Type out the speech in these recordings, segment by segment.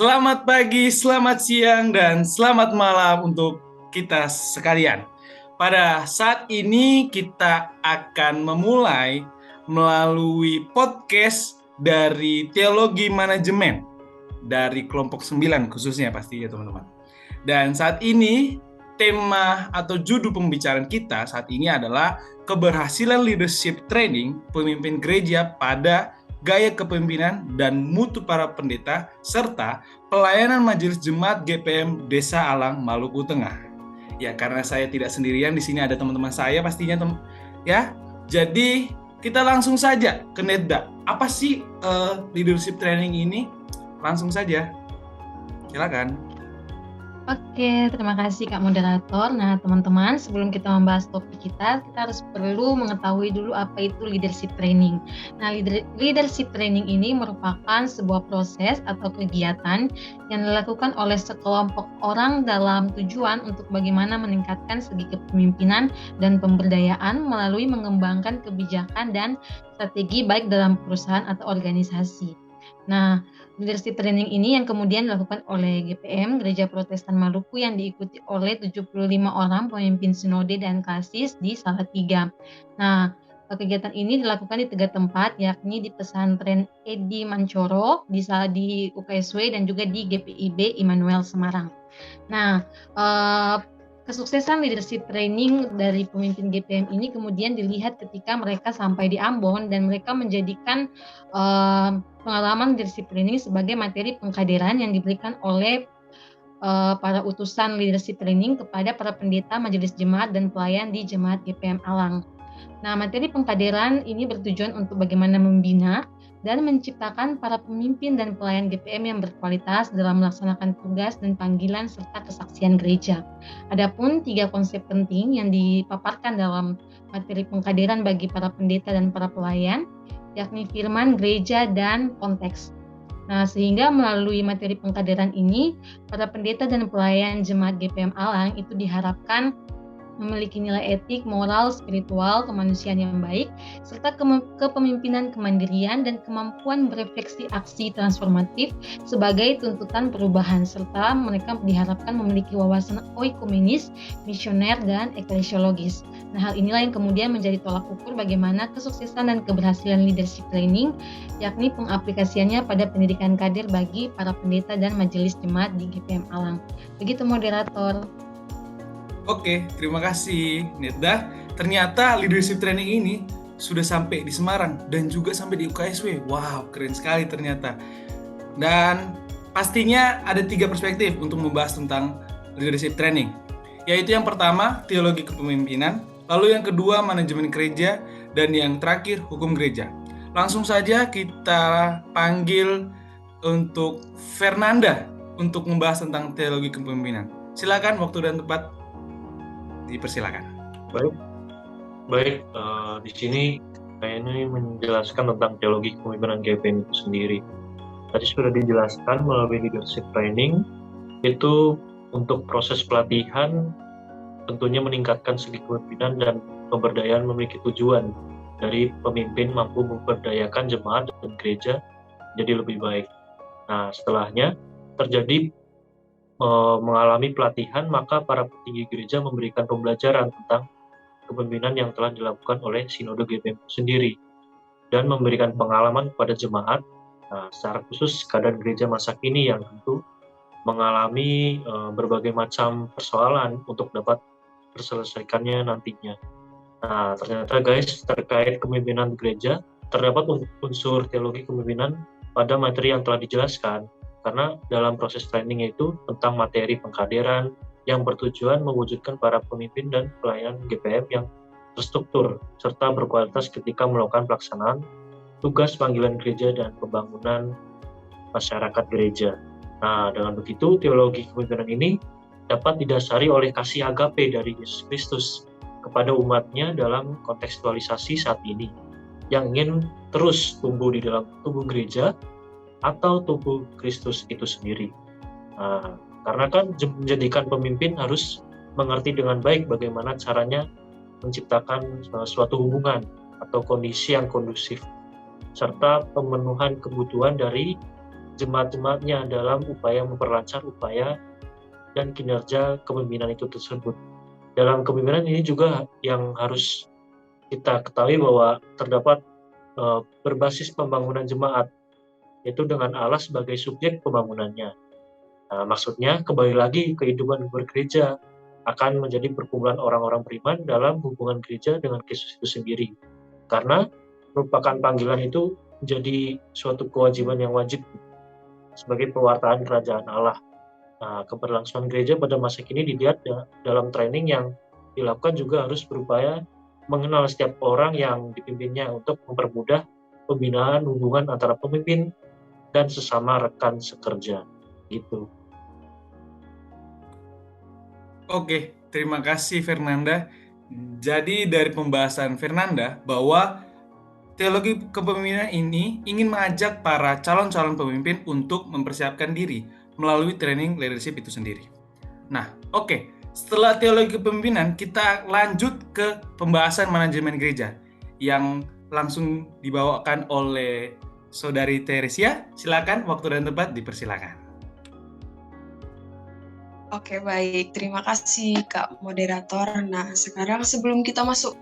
Selamat pagi, selamat siang, dan selamat malam untuk kita sekalian. Pada saat ini kita akan memulai melalui podcast dari Teologi Manajemen dari kelompok 9 khususnya pastinya teman-teman. Dan saat ini tema atau judul pembicaraan kita saat ini adalah keberhasilan leadership training pemimpin gereja pada gaya kepemimpinan dan mutu para pendeta, serta pelayanan majelis jemaat GPM Desa Alang, Maluku Tengah. Ya, karena saya tidak sendirian, di sini ada teman-teman saya pastinya, ya. Jadi kita langsung saja ke Nedda. Apa sih leadership training ini? Langsung saja, silakan. Oke, terima kasih Kak Moderator. Nah, teman-teman, sebelum kita membahas topik kita harus perlu mengetahui dulu apa itu leadership training. Nah, leadership training ini merupakan sebuah proses atau kegiatan yang dilakukan oleh sekelompok orang dalam tujuan untuk bagaimana meningkatkan segi kepemimpinan dan pemberdayaan melalui mengembangkan kebijakan dan strategi baik dalam perusahaan atau organisasi. Nah, leadership training ini yang kemudian dilakukan oleh GPM, Gereja Protestan Maluku, yang diikuti oleh 75 orang pemimpin sinode dan kasis di Salatiga. Nah, kegiatan ini dilakukan di 3 tempat, yakni di pesantren Edi Mancoro, di UKSW, dan juga di GPIB Immanuel Semarang. Nah, kesuksesan leadership training dari pemimpin GPM ini kemudian dilihat ketika mereka sampai di Ambon dan mereka menjadikan pengalaman leadership training sebagai materi pengkaderan yang diberikan oleh para utusan leadership training kepada para pendeta, majelis jemaat, dan pelayan di jemaat GPM Alang. Nah, materi pengkaderan ini bertujuan untuk bagaimana membina dan menciptakan para pemimpin dan pelayan GPM yang berkualitas dalam melaksanakan tugas dan panggilan serta kesaksian gereja. Adapun 3 konsep penting yang dipaparkan dalam materi pengkaderan bagi para pendeta dan para pelayan, yakni firman, gereja, dan konteks. Nah, sehingga melalui materi pengkaderan ini, para pendeta dan pelayan jemaat GPM Alang itu diharapkan memiliki nilai etik, moral, spiritual, kemanusiaan yang baik, serta kepemimpinan kemandirian dan kemampuan berefleksi aksi transformatif sebagai tuntutan perubahan, serta mereka diharapkan memiliki wawasan oikumenis, misioner, dan eklesiologis. Nah, hal inilah yang kemudian menjadi tolak ukur bagaimana kesuksesan dan keberhasilan leadership training, yakni pengaplikasiannya pada pendidikan kader bagi para pendeta dan majelis jemaat di GPM Alang. Begitu moderator. Oke, terima kasih Nedda. Ternyata leadership training ini sudah sampai di Semarang dan juga sampai di UKSW. Wow, keren sekali ternyata. Dan pastinya ada 3 perspektif untuk membahas tentang leadership training. Yaitu yang pertama, teologi kepemimpinan, lalu yang kedua, manajemen gereja, dan yang terakhir, hukum gereja. Langsung saja kita panggil untuk Fernanda untuk membahas tentang teologi kepemimpinan. Silakan, waktu dan tempat dipersilakan. Baik. Di sini saya ini menjelaskan tentang teologi kepemimpinan GPM itu sendiri. Tadi sudah dijelaskan melalui leadership training, itu untuk proses pelatihan tentunya meningkatkan segi kepemimpinan dan pemberdayaan memiliki tujuan dari pemimpin mampu memberdayakan jemaat dan gereja jadi lebih baik. Nah, setelahnya terjadi mengalami pelatihan, maka para petinggi gereja memberikan pembelajaran tentang kepemimpinan yang telah dilakukan oleh Sinode GPM sendiri dan memberikan pengalaman kepada jemaat, secara khusus keadaan gereja masa kini yang tentu mengalami berbagai macam persoalan untuk dapat terselesaikannya nantinya. Nah, ternyata guys, terkait kepemimpinan gereja terdapat unsur teologi kepemimpinan pada materi yang telah dijelaskan. Karena dalam proses training itu tentang materi pengkaderan yang bertujuan mewujudkan para pemimpin dan pelayan GPM yang terstruktur serta berkualitas ketika melakukan pelaksanaan tugas panggilan gereja dan pembangunan masyarakat gereja. Nah, dengan begitu teologi kepemimpinan ini dapat didasari oleh kasih agape dari Yesus Kristus kepada umatnya dalam kontekstualisasi saat ini yang ingin terus tumbuh di dalam tubuh gereja atau tubuh Kristus itu sendiri. Nah, karena kan menjadikan pemimpin harus mengerti dengan baik bagaimana caranya menciptakan suatu hubungan atau kondisi yang kondusif, serta pemenuhan kebutuhan dari jemaat-jemaatnya dalam upaya memperlancar upaya dan kinerja kepemimpinan itu tersebut. Dalam kepemimpinan ini juga yang harus kita ketahui bahwa terdapat berbasis pembangunan jemaat, yaitu dengan Allah sebagai subjek pembangunannya. Nah, maksudnya kembali lagi kehidupan bergereja akan menjadi perkumpulan orang-orang beriman dalam hubungan gereja dengan Kristus itu sendiri. Karena merupakan panggilan itu menjadi suatu kewajiban yang wajib sebagai pewartaan kerajaan Allah. Nah, keberlangsungan gereja pada masa kini dilihat dalam training yang dilakukan juga harus berupaya mengenal setiap orang yang dipimpinnya untuk mempermudah pembinaan hubungan antara pemimpin dan sesama rekan sekerja. Gitu. Oke, terima kasih Fernanda. Jadi dari pembahasan Fernanda bahwa teologi kepemimpinan ini ingin mengajak para calon-calon pemimpin untuk mempersiapkan diri melalui training leadership itu sendiri. Nah, oke. Setelah teologi kepemimpinan, kita lanjut ke pembahasan manajemen gereja yang langsung dibawakan oleh Saudari Teresia. Silakan, waktu dan tempat dipersilakan. Oke, baik. Terima kasih Kak Moderator. Nah, sekarang sebelum kita masuk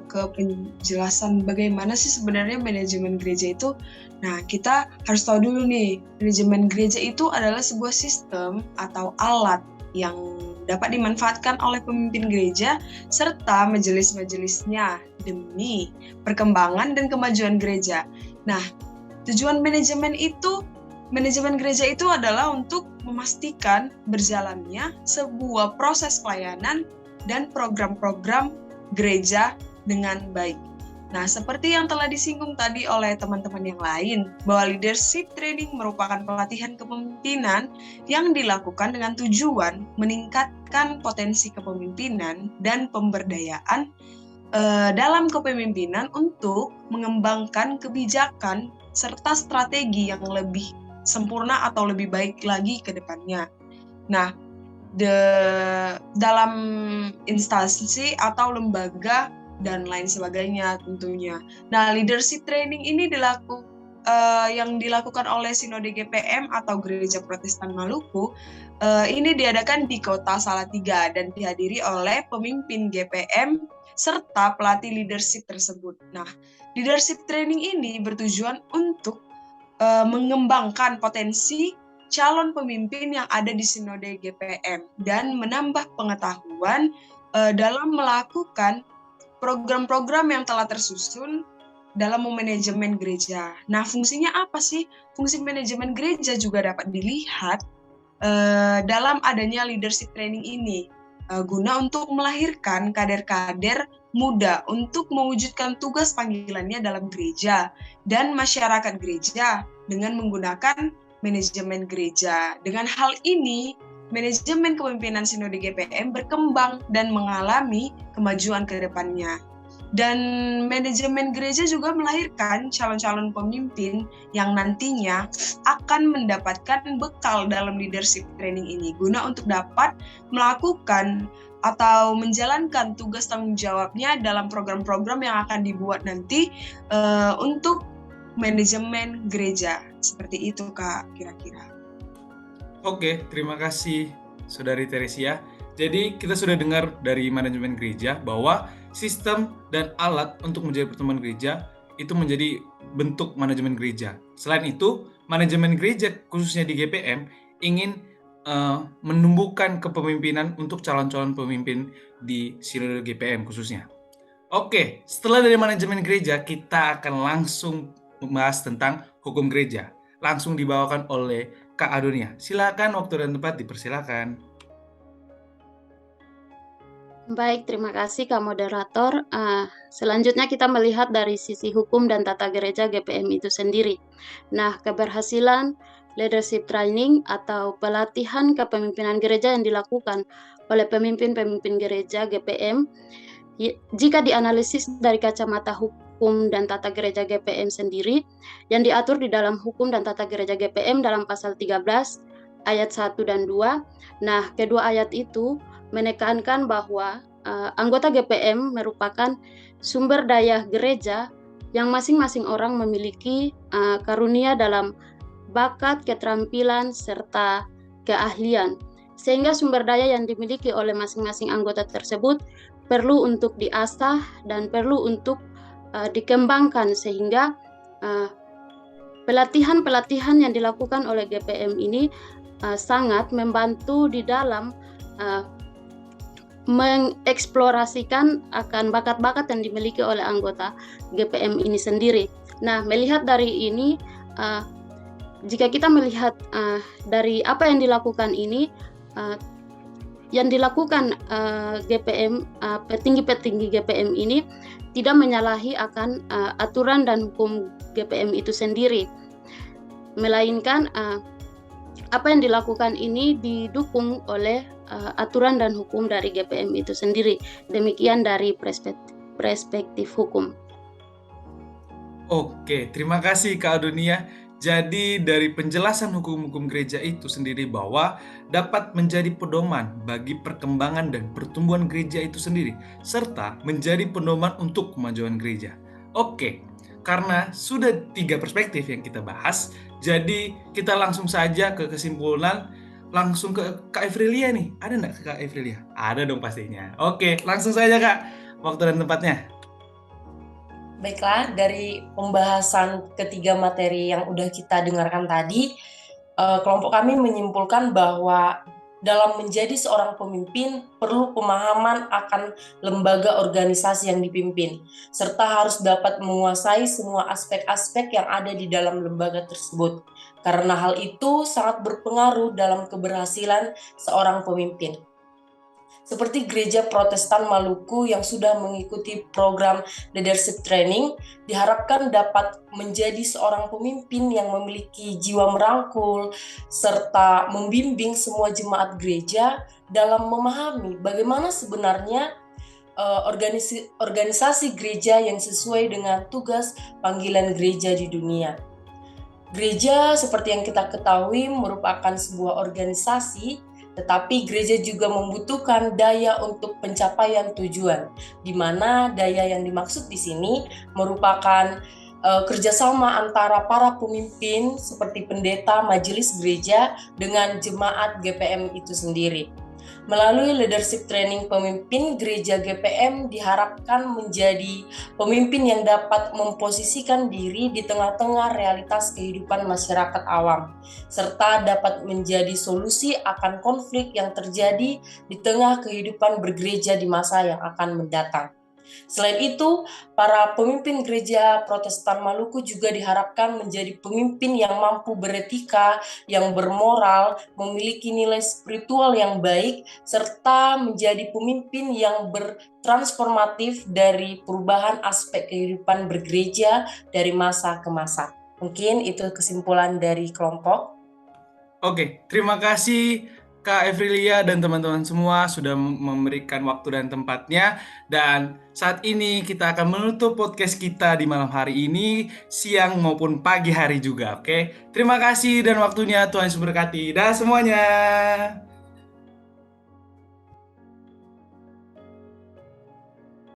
ke penjelasan bagaimana sih sebenarnya manajemen gereja itu, nah kita harus tahu dulu nih, manajemen gereja itu adalah sebuah sistem atau alat yang dapat dimanfaatkan oleh pemimpin gereja serta majelis-majelisnya demi perkembangan dan kemajuan gereja. Nah, tujuan manajemen gereja itu adalah untuk memastikan berjalannya sebuah proses pelayanan dan program-program gereja dengan baik. Nah, seperti yang telah disinggung tadi oleh teman-teman yang lain, bahwa leadership training merupakan pelatihan kepemimpinan yang dilakukan dengan tujuan meningkatkan potensi kepemimpinan dan pemberdayaan dalam kepemimpinan untuk mengembangkan kebijakan serta strategi yang lebih sempurna atau lebih baik lagi ke depannya. Nah, dalam instansi atau lembaga dan lain sebagainya tentunya. Nah, leadership training ini yang dilakukan oleh Sinode GPM atau Gereja Protestan Maluku, ini diadakan di Kota Salatiga dan dihadiri oleh pemimpin GPM serta pelatih leadership tersebut. Nah, leadership training ini bertujuan untuk mengembangkan potensi calon pemimpin yang ada di Sinode GPM dan menambah pengetahuan dalam melakukan program-program yang telah tersusun dalam manajemen gereja. Nah, fungsinya apa sih? Fungsi manajemen gereja juga dapat dilihat dalam adanya leadership training ini, guna untuk melahirkan kader-kader muda untuk mewujudkan tugas panggilannya dalam gereja dan masyarakat gereja dengan menggunakan manajemen gereja. Dengan hal ini, manajemen kepemimpinan Sinode GPM berkembang dan mengalami kemajuan ke depannya. Dan manajemen gereja juga melahirkan calon-calon pemimpin yang nantinya akan mendapatkan bekal dalam leadership training ini guna untuk dapat melakukan atau menjalankan tugas tanggung jawabnya dalam program-program yang akan dibuat nanti untuk manajemen gereja. Seperti itu, Kak, kira-kira. Oke, terima kasih Saudari Teresia. Jadi kita sudah dengar dari manajemen gereja bahwa sistem dan alat untuk menjadi pertemuan gereja itu menjadi bentuk manajemen gereja. Selain itu, manajemen gereja khususnya di GPM ingin menumbuhkan kepemimpinan untuk calon-calon pemimpin di Sinode GPM khususnya. Oke, setelah dari manajemen gereja, kita akan langsung membahas tentang hukum gereja. Langsung dibawakan oleh Kak Adonia. Silakan, waktu dan tempat dipersilakan. Baik, terima kasih Kak Moderator. Selanjutnya kita melihat dari sisi hukum dan tata gereja GPM itu sendiri. Nah, keberhasilan leadership training atau pelatihan kepemimpinan gereja yang dilakukan oleh pemimpin-pemimpin gereja GPM, jika dianalisis dari kacamata hukum dan tata gereja GPM sendiri, yang diatur di dalam hukum dan tata gereja GPM dalam pasal 13 ayat 1 dan 2. Nah, kedua ayat itu menekankan bahwa anggota GPM merupakan sumber daya gereja yang masing-masing orang memiliki karunia dalam bakat, keterampilan, serta keahlian. Sehingga sumber daya yang dimiliki oleh masing-masing anggota tersebut perlu untuk diasah dan perlu untuk dikembangkan, sehingga pelatihan-pelatihan yang dilakukan oleh GPM ini sangat membantu di dalam mengeksplorasikan akan bakat-bakat yang dimiliki oleh anggota GPM ini sendiri. Nah, melihat dari ini, jika kita melihat dari apa yang dilakukan ini, yang dilakukan GPM, petinggi-petinggi GPM ini tidak menyalahi akan aturan dan hukum GPM itu sendiri, melainkan apa yang dilakukan ini didukung oleh aturan dan hukum dari GPM itu sendiri. Demikian dari perspektif hukum. Oke, terima kasih Kak Adonia. Jadi dari penjelasan hukum-hukum gereja itu sendiri bahwa dapat menjadi pedoman bagi perkembangan dan pertumbuhan gereja itu sendiri, serta menjadi pedoman untuk kemajuan gereja. Oke, karena sudah 3 perspektif yang kita bahas, jadi kita langsung saja ke kesimpulan, langsung ke Kak Evrilia nih. Ada nggak Kak Evrilia? Ada dong pastinya. Oke, langsung saja Kak, waktu dan tempatnya. Baiklah, dari pembahasan ketiga materi yang udah kita dengarkan tadi, kelompok kami menyimpulkan bahwa dalam menjadi seorang pemimpin perlu pemahaman akan lembaga organisasi yang dipimpin, serta harus dapat menguasai semua aspek-aspek yang ada di dalam lembaga tersebut. Karena hal itu sangat berpengaruh dalam keberhasilan seorang pemimpin. Seperti Gereja Protestan Maluku yang sudah mengikuti program leadership training, diharapkan dapat menjadi seorang pemimpin yang memiliki jiwa merangkul, serta membimbing semua jemaat gereja dalam memahami bagaimana sebenarnya organisasi gereja yang sesuai dengan tugas panggilan gereja di dunia. Gereja seperti yang kita ketahui merupakan sebuah organisasi, tetapi gereja juga membutuhkan daya untuk pencapaian tujuan, di mana daya yang dimaksud di sini merupakan kerjasama antara para pemimpin seperti pendeta majelis gereja dengan jemaat GPM itu sendiri. Melalui leadership training pemimpin, gereja GPM diharapkan menjadi pemimpin yang dapat memposisikan diri di tengah-tengah realitas kehidupan masyarakat awam, serta dapat menjadi solusi akan konflik yang terjadi di tengah kehidupan bergereja di masa yang akan mendatang. Selain itu, para pemimpin gereja Protestan Maluku juga diharapkan menjadi pemimpin yang mampu beretika, yang bermoral, memiliki nilai spiritual yang baik, serta menjadi pemimpin yang bertransformatif dari perubahan aspek kehidupan bergereja dari masa ke masa. Mungkin itu kesimpulan dari kelompok. Oke, terima kasih Kak Evrilia dan teman-teman semua sudah memberikan waktu dan tempatnya. Dan saat ini kita akan menutup podcast kita di malam hari ini, siang maupun pagi hari juga. Oke, terima kasih dan waktunya, Tuhan Yesus berkati. Dah semuanya.